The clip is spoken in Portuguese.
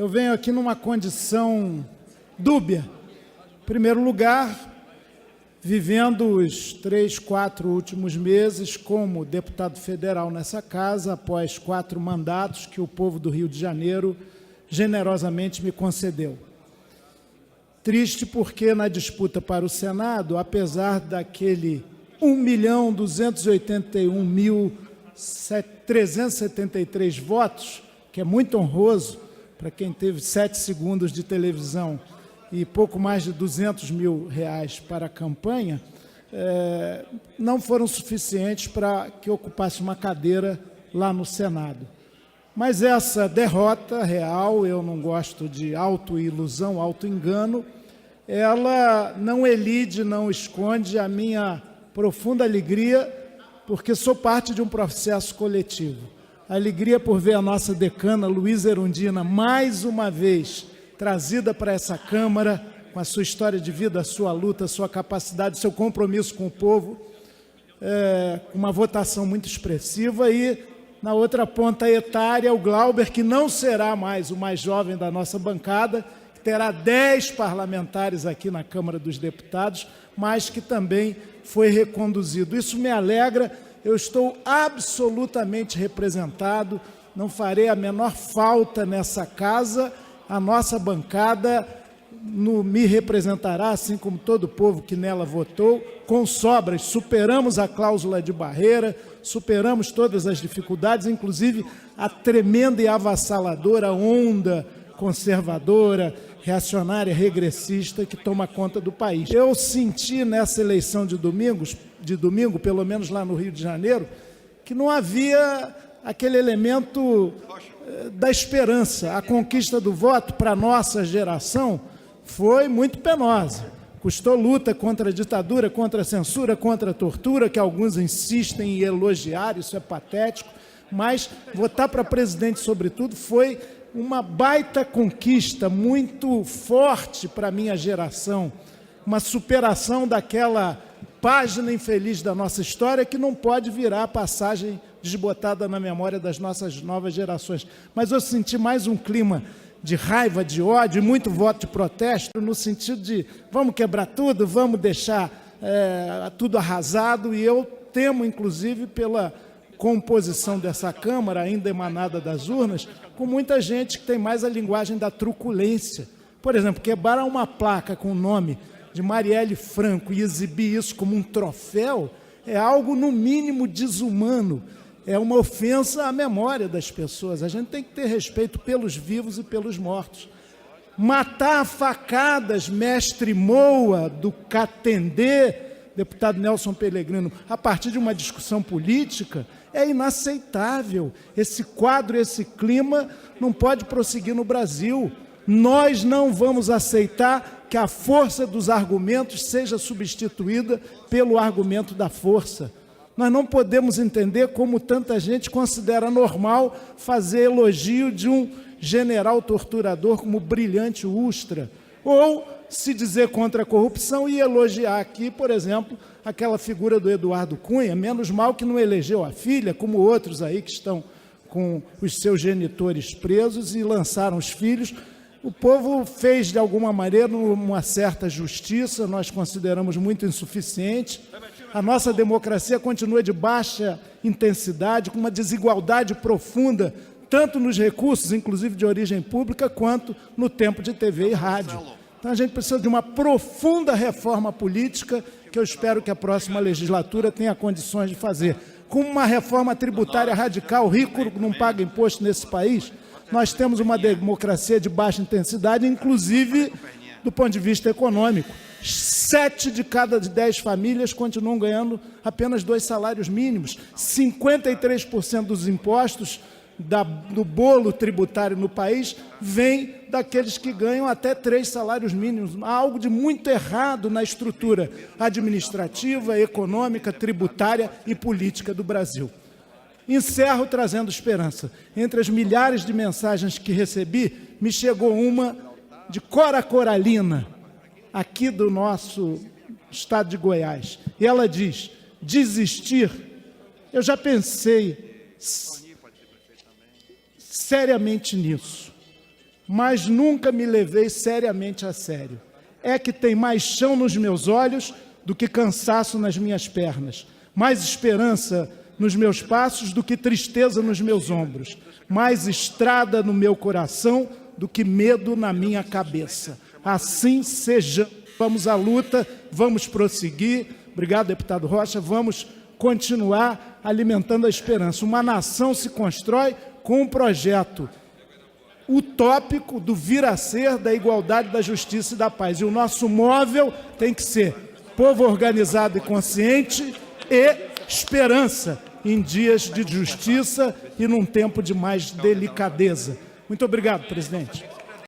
eu venho aqui numa condição dúbia. Em primeiro lugar, vivendo os 3, 4 últimos meses como deputado federal nessa casa, após 4 mandatos que o povo do Rio de Janeiro generosamente me concedeu. Triste porque na disputa para o Senado, apesar daquele 1.281.373 votos, que é muito honroso para quem teve 7 segundos de televisão e pouco mais de R$200 mil para a campanha, não foram suficientes para que ocupasse uma cadeira lá no Senado. Mas essa derrota real, eu não gosto de autoilusão, autoengano, ela não elide, não esconde a minha profunda alegria, porque sou parte de um processo coletivo. A alegria por ver a nossa decana, Luísa Erundina, mais uma vez trazida para essa Câmara, com a sua história de vida, a sua luta, a sua capacidade, seu compromisso com o povo, com uma votação muito expressiva, e na outra ponta etária, o Glauber, que não será mais o mais jovem da nossa bancada, que terá 10 parlamentares aqui na Câmara dos Deputados, mas que também foi reconduzido. Isso me alegra, eu estou absolutamente representado, não farei a menor falta nessa casa. A nossa bancada me representará, assim como todo o povo que nela votou, com sobras. Superamos a cláusula de barreira, superamos todas as dificuldades, inclusive a tremenda e avassaladora onda conservadora, reacionária, regressista que toma conta do país. Eu senti nessa eleição de domingo, pelo menos lá no Rio de Janeiro, que não havia aquele elemento da esperança. A conquista do voto para a nossa geração foi muito penosa. Custou luta contra a ditadura, contra a censura, contra a tortura, que alguns insistem em elogiar, isso é patético, mas votar para presidente, sobretudo, foi uma baita conquista, muito forte para a minha geração, uma superação daquela página infeliz da nossa história que não pode virar passagem desbotada na memória das nossas novas gerações. Mas eu senti mais um clima de raiva, de ódio e muito voto de protesto, no sentido de vamos quebrar tudo, vamos deixar tudo arrasado, e eu temo, inclusive, pela composição dessa Câmara, ainda emanada das urnas, com muita gente que tem mais a linguagem da truculência. Por exemplo, quebrar uma placa com o nome de Marielle Franco e exibir isso como um troféu é algo, no mínimo, desumano. É uma ofensa à memória das pessoas. A gente tem que ter respeito pelos vivos e pelos mortos. Matar a facadas mestre Moa do Catendê, deputado Nelson Pellegrino, a partir de uma discussão política, é inaceitável. Esse quadro, esse clima não pode prosseguir no Brasil. Nós não vamos aceitar que a força dos argumentos seja substituída pelo argumento da força. Nós não podemos entender como tanta gente considera normal fazer elogio de um general torturador como o brilhante Ustra, ou se dizer contra a corrupção e elogiar aqui, por exemplo, aquela figura do Eduardo Cunha, menos mal que não elegeu a filha, como outros aí que estão com os seus genitores presos e lançaram os filhos. O povo fez, de alguma maneira, uma certa justiça, nós consideramos muito insuficiente. A nossa democracia continua de baixa intensidade, com uma desigualdade profunda, tanto nos recursos, inclusive de origem pública, quanto no tempo de TV e rádio. Então, a gente precisa de uma profunda reforma política, que eu espero que a próxima legislatura tenha condições de fazer. Com uma reforma tributária radical, o rico não paga imposto nesse país. Nós temos uma democracia de baixa intensidade, inclusive do ponto de vista econômico. 7 de cada 10 famílias continuam ganhando apenas 2 salários mínimos. 53% dos impostos do bolo tributário no país vem daqueles que ganham até 3 salários mínimos. Há algo de muito errado na estrutura administrativa, econômica, tributária e política do Brasil. Encerro trazendo esperança. Entre as milhares de mensagens que recebi, me chegou uma de Cora Coralina, aqui do nosso estado de Goiás. E ela diz: desistir, eu já pensei seriamente nisso, mas nunca me levei seriamente a sério. É que tem mais chão nos meus olhos do que cansaço nas minhas pernas, mais esperança nos meus passos do que tristeza nos meus ombros, mais estrada no meu coração do que medo na minha cabeça. Assim seja. Vamos à luta, vamos prosseguir. Obrigado, deputado Rocha. Vamos continuar alimentando a esperança. Uma nação se constrói com um projeto utópico do vir a ser, da igualdade, da justiça e da paz. E o nosso móvel tem que ser povo organizado e consciente e esperança em dias de justiça e num tempo de mais delicadeza. Muito obrigado, presidente.